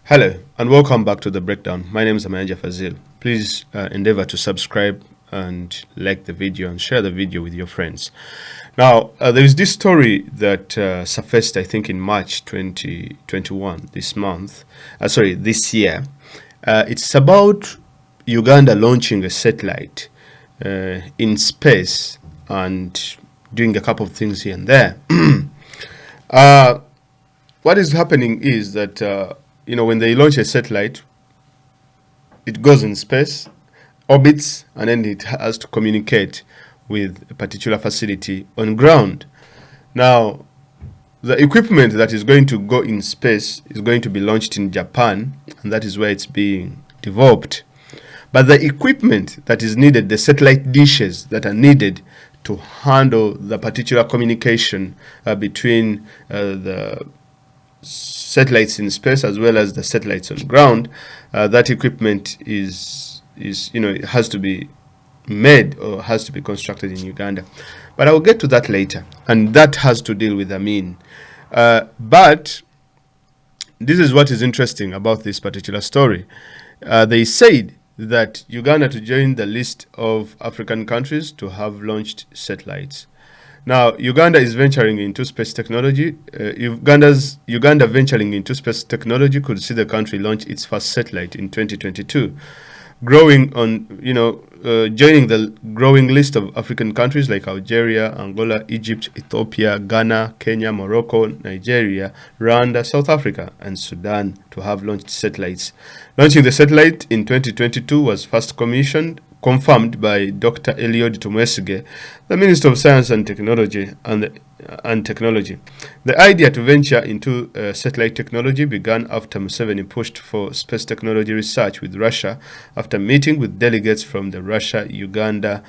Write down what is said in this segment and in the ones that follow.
Hello and welcome back to The Breakdown. My name is Amanja Fazil. Please endeavor to subscribe and like the video and share the video with your friends. Now, there is this story that surfaced, I think, in March 2021, this year. It's about Uganda launching a satellite in space and doing a couple of things here and there. What is happening is that when they launch a satellite, it goes in space, orbits, and then it has to communicate with a particular facility on ground. Now, the equipment that is going to go in space is going to be launched in Japan, and that is where it's being developed. But the equipment that is needed, the satellite dishes that are needed to handle the particular communication between the satellites in space as well as the satellites on ground, that equipment it has to be made or has to be constructed in Uganda. But I will get to that later, and that has to deal with Amin. But this is what is interesting about this particular story. They said that Uganda to join the list of African countries to have launched satellites. Now, Uganda is venturing into space technology. Uganda venturing into space technology could see the country launch its first satellite in 2022, joining the growing list of African countries like Algeria, Angola, Egypt, Ethiopia, Ghana, Kenya, Morocco, Nigeria, Rwanda, South Africa, and Sudan to have launched satellites. Launching the satellite in 2022 was first confirmed by Dr. Eliud Tumwesige, the Minister of Science and Technology. The idea to venture into satellite technology began after Museveni pushed for space technology research with Russia after meeting with delegates from the Russia-Uganda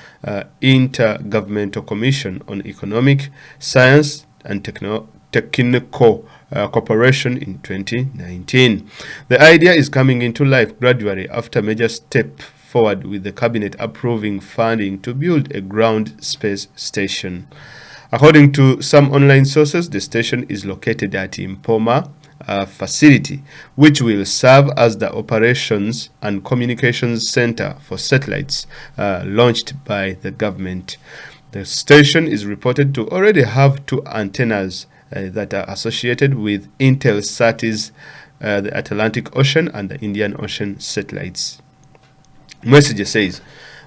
Intergovernmental Commission on Economic, Science and Technical Cooperation in 2019. The idea is coming into life gradually after major step forward with the cabinet approving funding to build a ground space station. According to some online sources, the station is located at Mpoma facility, which will serve as the operations and communications center for satellites launched by the government. The station is reported to already have two antennas that are associated with Intelsat's the Atlantic Ocean and the Indian Ocean satellites. Message says,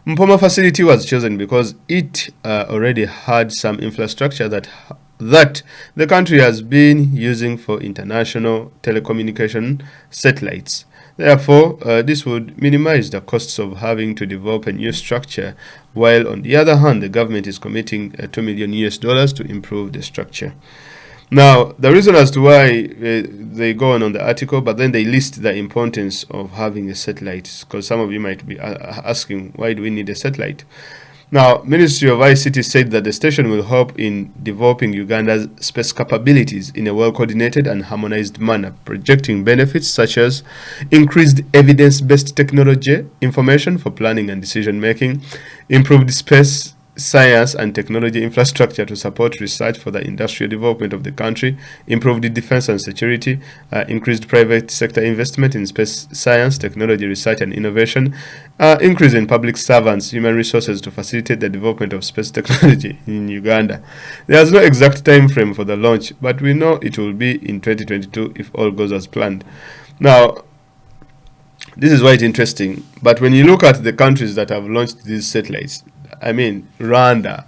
Mpoma facility was chosen because it already had some infrastructure that the country has been using for international telecommunication satellites. Therefore, this would minimize the costs of having to develop a new structure, while on the other hand, the government is committing $2 million to improve the structure. Now, the reason as to why they go on the article, but then they list the importance of having a satellite, because some of you might be asking, why do we need a satellite? Now, Ministry of ICT said that the station will help in developing Uganda's space capabilities in a well-coordinated and harmonized manner, projecting benefits such as increased evidence-based technology, information for planning and decision-making, improved space science and technology infrastructure to support research for the industrial development of the country, improved defense and security, increased private sector investment in space science, technology, research and innovation, increase in public servants' human resources to facilitate the development of space technology in Uganda. There is no exact time frame for the launch, but we know it will be in 2022 if all goes as planned. Now, this is quite interesting, but when you look at the countries that have launched these satellites, I mean, Rwanda,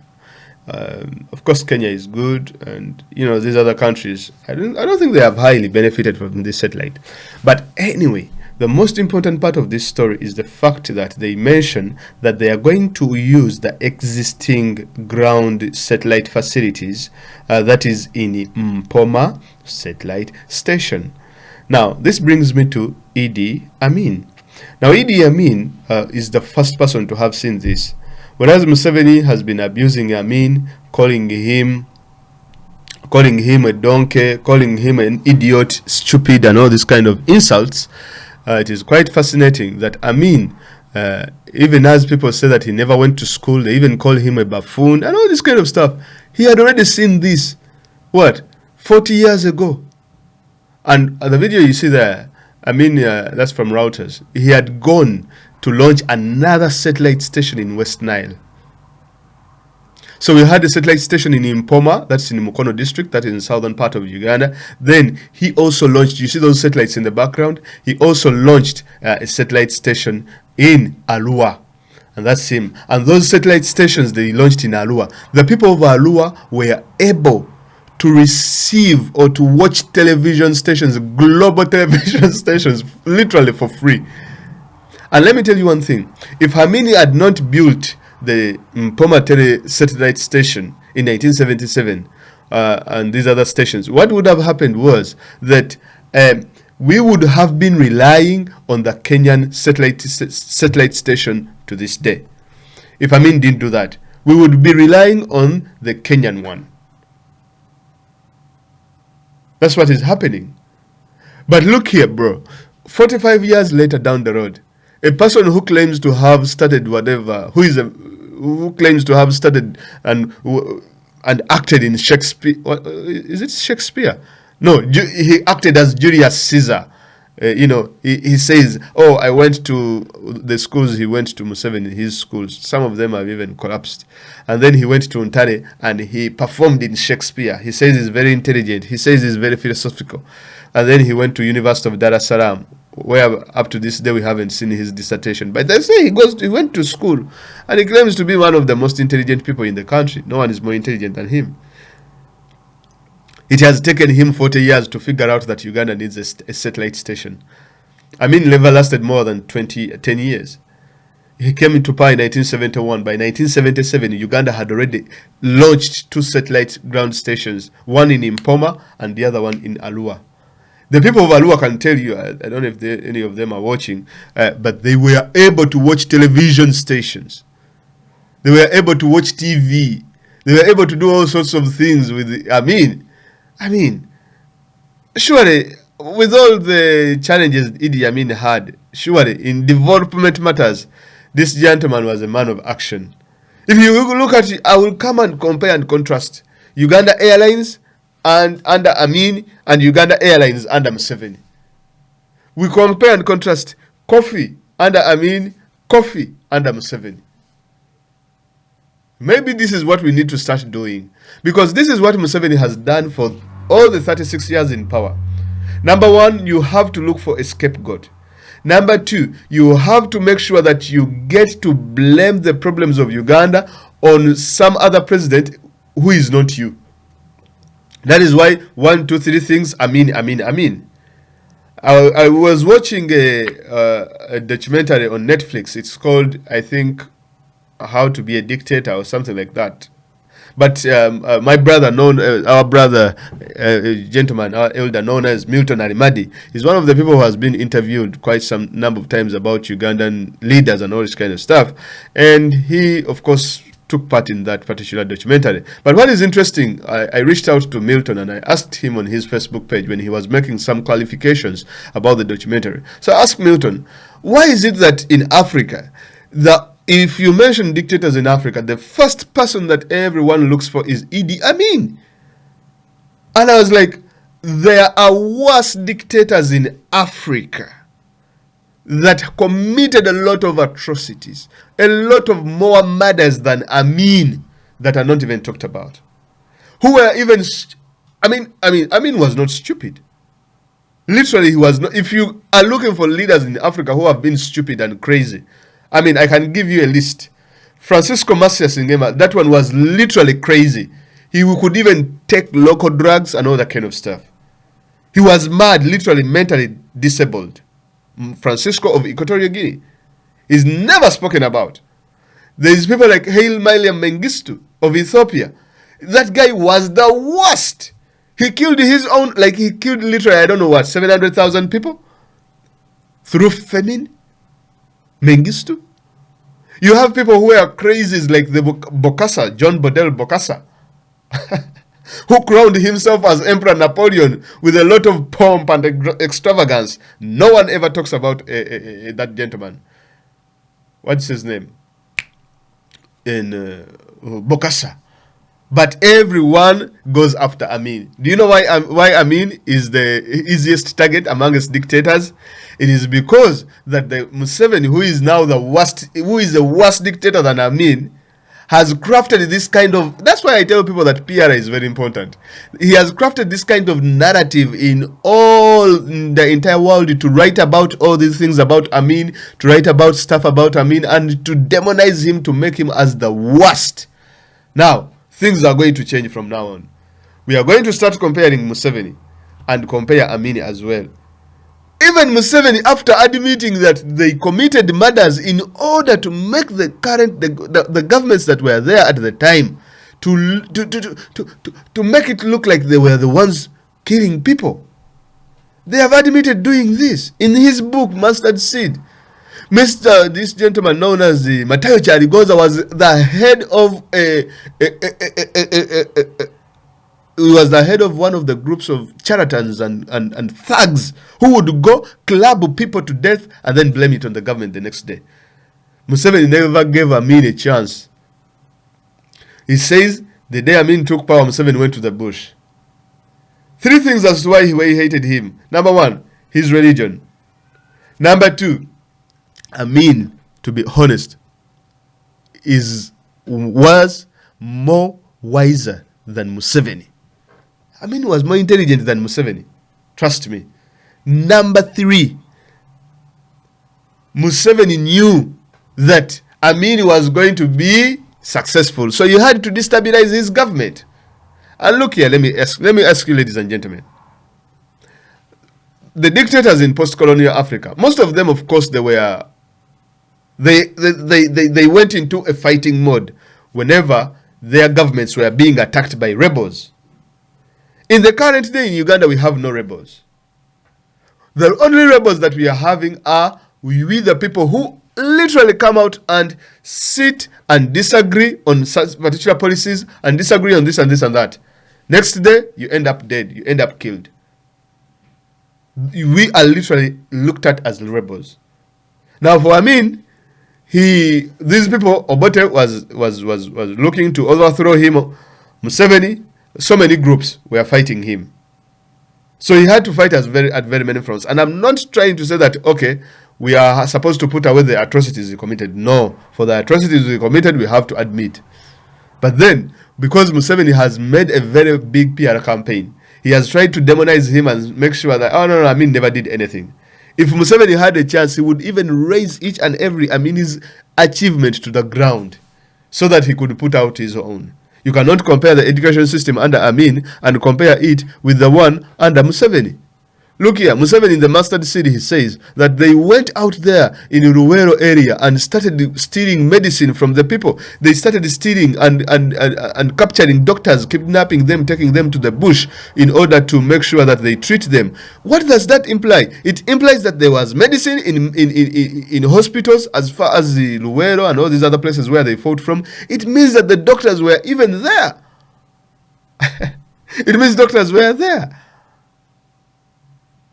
of course, Kenya is good, and these other countries, I don't think they have highly benefited from this satellite. But anyway, the most important part of this story is the fact that they mention that they are going to use the existing ground satellite facilities that is in Mpoma satellite station. Now, this brings me to Idi Amin. Now, Idi Amin is the first person to have seen this. Whereas Museveni has been abusing Amin, calling him a donkey, calling him an idiot, stupid, and all these kind of insults, it is quite fascinating that Amin, even as people say that he never went to school, they even call him a buffoon, and all this kind of stuff. He had already seen this, 40 years ago? And the video you see there, That's from Reuters. He had gone to launch another satellite station in West Nile. So we had a satellite station in Mpoma, that's in Mukono district, that is in southern part of Uganda. Then he also launched, you see those satellites in the background? He also launched a satellite station in Arua. And that's him. And those satellite stations they launched in Arua, the people of Arua were able to receive or to watch television stations, global television stations, literally for free. And let me tell you one thing. If Hamini had not built the Mpoma satellite station in 1977 and these other stations, what would have happened was that we would have been relying on the Kenyan satellite station to this day. If Amin didn't do that, we would be relying on the Kenyan one. That's what is happening. But look here, bro. 45 years later down the road, a person who claims to have started whatever, who claims to have started and acted in Shakespeare, is it Shakespeare? No, he acted as Julius Caesar. He says, oh, I went to the schools he went to Museveni, his schools. Some of them have even collapsed. And then he went to Untare and he performed in Shakespeare. He says he's very intelligent. He says he's very philosophical. And then he went to University of Dar es Salaam, where up to this day we haven't seen his dissertation. But they say he went to school and he claims to be one of the most intelligent people in the country. No one is more intelligent than him. It has taken him 40 years to figure out that Uganda needs a satellite station. Never lasted more than 10 years. He came into power in 1971. By 1977, Uganda had already launched 2 satellite ground stations, one in Mpoma and the other one in Arua. The people of Arua can tell you, I don't know if any of them are watching, but they were able to watch television stations. They were able to watch TV. They were able to do all sorts of things with surely, with all the challenges Idi Amin had, surely in development matters, this gentleman was a man of action. If you look at it, I will come and compare and contrast Uganda Airlines and under Amin and Uganda Airlines under Museveni. We compare and contrast coffee under Amin, coffee under Museveni. Maybe this is what we need to start doing, because this is what Museveni has done for all the 36 years in power. Number one, you have to look for a scapegoat. Number two, you have to make sure that you get to blame the problems of Uganda on some other president who is not you. That is why 1, 2, 3 things, Amin. I was watching a documentary on Netflix. It's called, I think, How to Be a Dictator or something like that. But my brother, gentleman, our elder known as Milton Arimadi, is one of the people who has been interviewed quite some number of times about Ugandan leaders and all this kind of stuff. And he, of course, took part in that particular documentary. But what is interesting, I reached out to Milton and I asked him on his Facebook page when he was making some clarifications about the documentary. So I asked Milton, why is it that in Africa, if you mention dictators in Africa, the first person that everyone looks for is Idi Amin? And I was like, there are worse dictators in Africa that committed a lot of atrocities, a lot of more murders than Amin that are not even talked about. Who were even, Amin was not stupid. Literally, he was not. If you are looking for leaders in Africa who have been stupid and crazy, I can give you a list. Francisco Macias Ngema, that one was literally crazy. He could even take local drugs and all that kind of stuff. He was mad, literally mentally disabled. Francisco of Equatorial Guinea is never spoken about. There's people like Haile Mariam Mengistu of Ethiopia. That guy was the worst. He killed literally, 700,000 people through famine. Mengistu. You have people who are crazies like the Bokassa, John Bodel Bokassa, who crowned himself as Emperor Napoleon with a lot of pomp and extravagance. No one ever talks about that gentleman. What's his name? Bokassa. But everyone goes after Amin. Do you know why Amin is the easiest target amongst dictators? It is because that the Museveni, who is now the worst dictator than Amin, has crafted this kind of. That's why I tell people that PR is very important. He has crafted this kind of narrative in all the entire world to write about all these things about Amin, to write about stuff about Amin, and to demonize him, to make him as the worst. Now, things are going to change from now on. We are going to start comparing Museveni and compare Amin as well. Even Museveni, after admitting that they committed murders in order to make the governments that were there at the time to make it look like they were the ones killing people. They have admitted doing this in his book Mustard Seed. This gentleman known as Matayo Charigoza was the head of he was the head of one of the groups of charlatans and thugs who would go club people to death and then blame it on the government the next day. Museveni never gave Amin a chance. He says the day Amin took power, Museveni went to the bush. 3 things as to why he hated him. Number 1, his religion. Number 2, Amin, to be honest, was more wiser than Museveni. Amin was more intelligent than Museveni. Trust me. Number 3, Museveni knew that Amin was going to be successful, so you had to destabilize his government. And look here, let me ask you, ladies and gentlemen. The dictators in post-colonial Africa, most of them, of course, they went into a fighting mode whenever their governments were being attacked by rebels. In the current day in Uganda, we have no rebels. The only rebels that we are having are we the people who literally come out and sit and disagree on such particular policies and disagree on this and this and that. Next day, you end up dead. You end up killed. We are literally looked at as rebels. Now, for Amin, these people, Obote was looking to overthrow him. Museveni, so many groups were fighting him. So he had to fight at very many fronts. And I'm not trying to say that, okay, we are supposed to put away the atrocities he committed. No, for the atrocities he committed, we have to admit. But then, because Museveni has made a very big PR campaign, he has tried to demonize him and make sure that, oh, no, Amin never did anything. If Museveni had a chance, he would even raise each and every Amin's achievement to the ground so that he could put out his own. You cannot compare the education system under Amin and compare it with the one under Museveni. Look here, Museveni in the Mustard Seed, he says that they went out there in the Ruwero area and started stealing medicine from the people. They started stealing and capturing doctors, kidnapping them, taking them to the bush in order to make sure that they treat them. What does that imply? It implies that there was medicine in hospitals as far as the Ruwero and all these other places where they fought from. It means that the doctors were even there. It means doctors were there.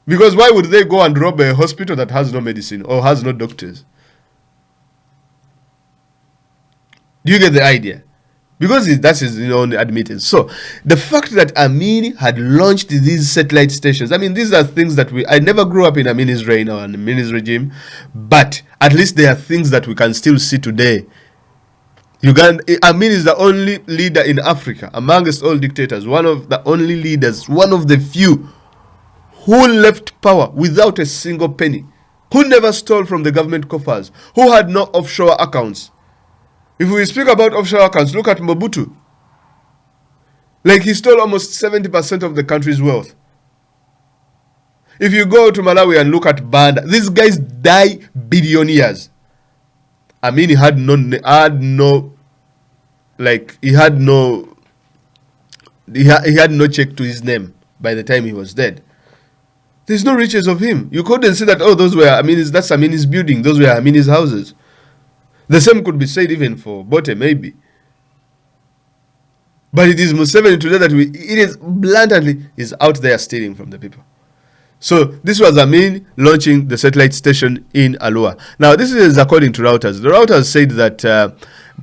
Because why would they go and rob a hospital that has no medicine or has no doctors? Do you get the idea? Because that's his own admittance. So, the fact that Amin had launched these satellite stations, I mean, these are things that I never grew up in Amin's reign or in Amin's regime, but at least there are things that we can still see today. Amin is the only leader in Africa, amongst all dictators, one of the only leaders, one of the few who left power without a single penny, who never stole from the government coffers, who had no offshore accounts. If we speak about offshore accounts, look at Mobutu. Like, he stole almost 70% of the country's wealth. If you go to Malawi and look at Banda, these guys die billionaires. I mean, he had no check to his name by the time he was dead. There's no riches of him. You couldn't say that, oh, those were that's Amin's building, those were Amin's houses. The same could be said even for Bote, maybe. But it is Museveni today that it is blatantly is out there stealing from the people. So this was Amin launching the satellite station in Alua. Now this is according to Reuters. The Reuters said that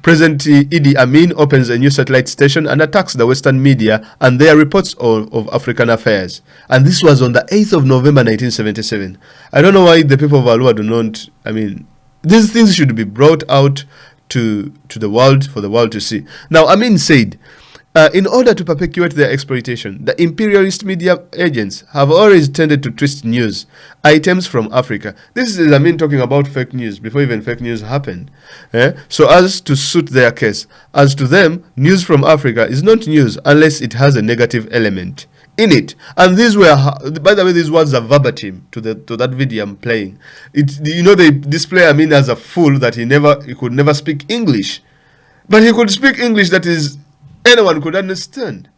President Idi Amin opens a new satellite station and attacks the Western media and their reports of African affairs. And this was on the 8th of November 1977. I don't know why the people of Alua do not, these things should be brought out to the world, for the world to see. Now, Amin said, in order to perpetuate their exploitation, the imperialist media agents have always tended to twist news items from Africa. This is Amin talking about fake news before even fake news happened. So as to suit their case. As to them, news from Africa is not news unless it has a negative element in it. And these were, by the way, these words are verbatim to that video I'm playing. They display Amin as a fool that he could never speak English, but he could speak English that is anyone could understand.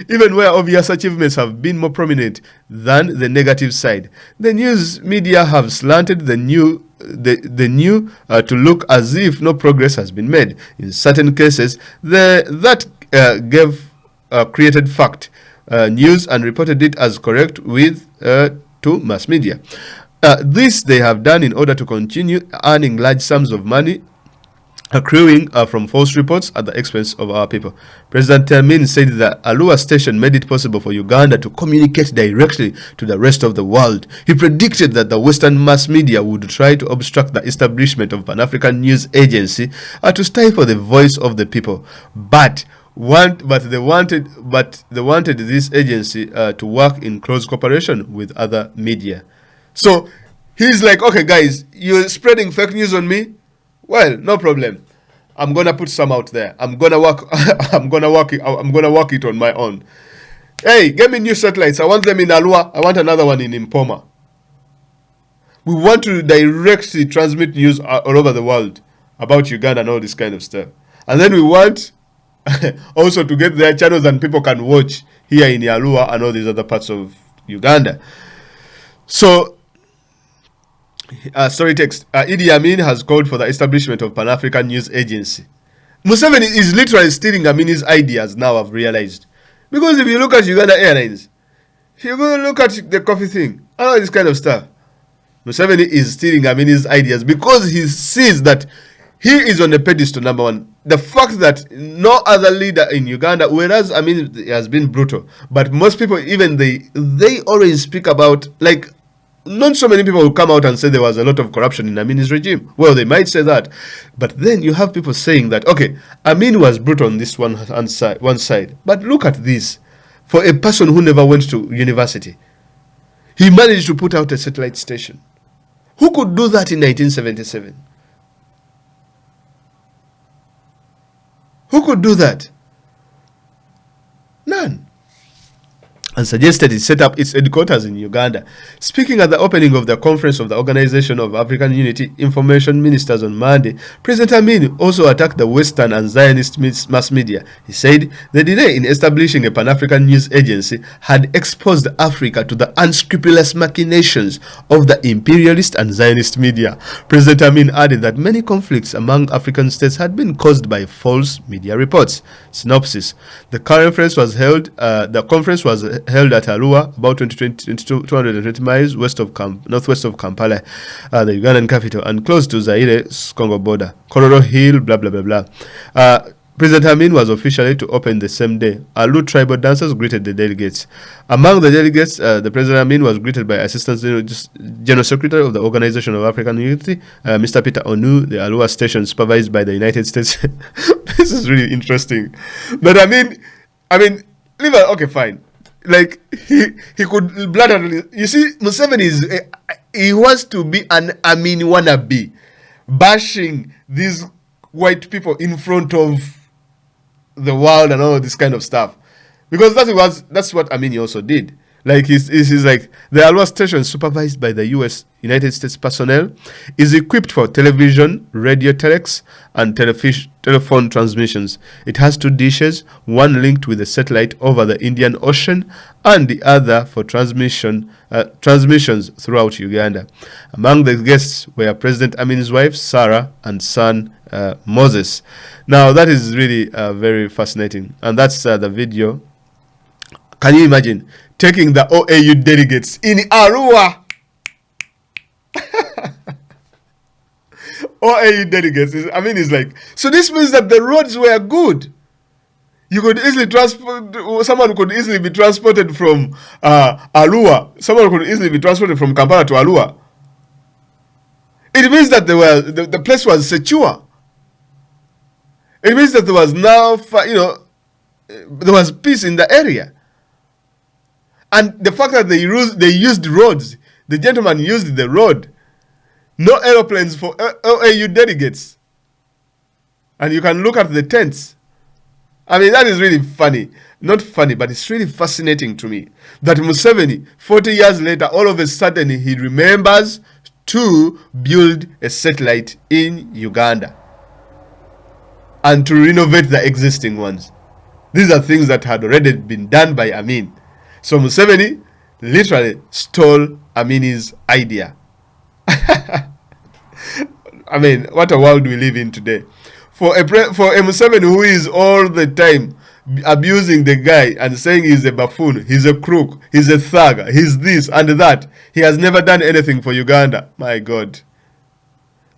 Even where obvious achievements have been more prominent than the negative side, the news media have slanted the new to look as if no progress has been made. In certain cases, created fact news and reported it as correct to mass media. This they have done in order to continue earning large sums of money accruing from false reports at the expense of our people. President Amin said that Alua station made it possible for Uganda to communicate directly to the rest of the world. He predicted that the Western mass media would try to obstruct the establishment of Pan-African News Agency to stifle the voice of the people. But they wanted this agency to work in close cooperation with other media. So he's like, okay, guys, you're spreading fake news on me. Well, no problem. I'm gonna put some out there. I'm gonna work it on my own. Hey, get me new satellites. I want them in Alua. I want another one in Mpoma. We want to directly transmit news all over the world about Uganda and all this kind of stuff. And then we want also to get their channels and people can watch here in Alua and all these other parts of Uganda. So Idi Amin has called for the establishment of Pan-African News Agency. Museveni is literally stealing Amin's ideas now, I've realized. Because if you look at Uganda Airlines, if you go look at the coffee thing, all this kind of stuff, Museveni is stealing Amin's ideas because he sees that he is on the pedestal, number one. The fact that no other leader in Uganda, whereas Amin has been brutal, but most people, even they always speak about, like, not so many people will come out and say there was a lot of corruption in Amin's regime. Well, they might say that. But then you have people saying that, okay, Amin was brutal on this one side. But look at this. For a person who never went to university, he managed to put out a satellite station. Who could do that in 1977? Who could do that? None. And suggested it set up its headquarters in Uganda. Speaking at the opening of the conference of the Organization of African Unity Information Ministers on Monday, President Amin also attacked the Western and Zionist mass media. He said the delay in establishing a Pan-African News Agency had exposed Africa to the unscrupulous machinations of the imperialist and Zionist media. President Amin added that many conflicts among African states had been caused by false media reports. Synopsis: The conference was held at Alua, about 220 miles northwest of Kampala, the Ugandan capital, and close to Zaire's Congo border. Kororo Hill, blah, blah, blah, blah. President Amin was officially to open the same day. Alu tribal dancers greeted the delegates. Among the delegates, the President Amin was greeted by Assistant General Secretary of the Organization of African Unity, Mr. Peter Onu, the Alua station supervised by the United States. This is really interesting. But I mean, leave it, okay, fine. Like, he could blatantly, you see, Museveni he wants to be an Amin wannabe, bashing these white people in front of the world and all this kind of stuff, because that's what Amin also did. Like, he's like, the Alua station, supervised by the United States personnel, is equipped for television, radio telex, and telephone transmissions. It has 2 dishes, one linked with a satellite over the Indian Ocean, and the other for transmissions throughout Uganda. Among the guests were President Amin's wife, Sarah, and son, Moses. Now, that is really very fascinating. And that's the video. Can you imagine taking the OAU delegates in Arua? All AU delegates. I mean, it's like, so this means that the roads were good. You could easily someone could easily be transported from Arua. Someone could easily be transported from Kampala to Arua. It means that the place was secure. It means that there was now, there was peace in the area. And the fact that they used roads, the gentleman used the road. No aeroplanes for AU delegates. And you can look at the tents. I mean, that is really funny. Not funny, but it's really fascinating to me that Museveni, 40 years later, all of a sudden he remembers to build a satellite in Uganda and to renovate the existing ones. These are things that had already been done by Amin. So Museveni literally stole Amin's idea. I mean, what a world we live in today. For a Museveni who is all the time abusing the guy and saying he's a buffoon, he's a crook, he's a thug, he's this and that, he has never done anything for Uganda. My God.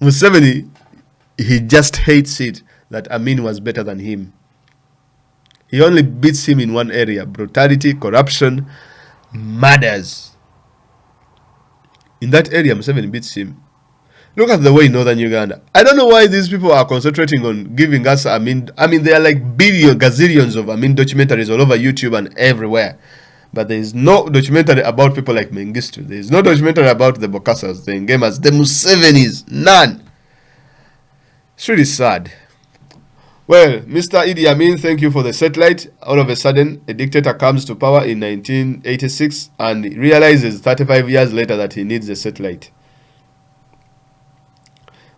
Museveni, he just hates it that Amin was better than him. He only beats him in one area: brutality, corruption, murders. In that area, Museveni beats him. Look at the way in northern Uganda. I don't know why these people are concentrating on giving us Amin. I mean, there are like gazillions of Amin documentaries all over YouTube and everywhere. But there is no documentary about people like Mengistu. There is no documentary about the Bokasas, the Ngemas, the Musevenis. None. It's really sad. Well, Mr. Idi Amin, thank you for the satellite. All of a sudden, a dictator comes to power in 1986 and realizes 35 years later that he needs a satellite.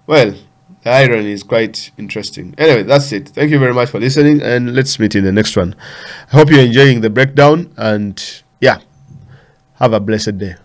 Well, the irony is quite interesting. Anyway, that's it. Thank you very much for listening, and let's meet in the next one. I hope you're enjoying the breakdown, and yeah, have a blessed day.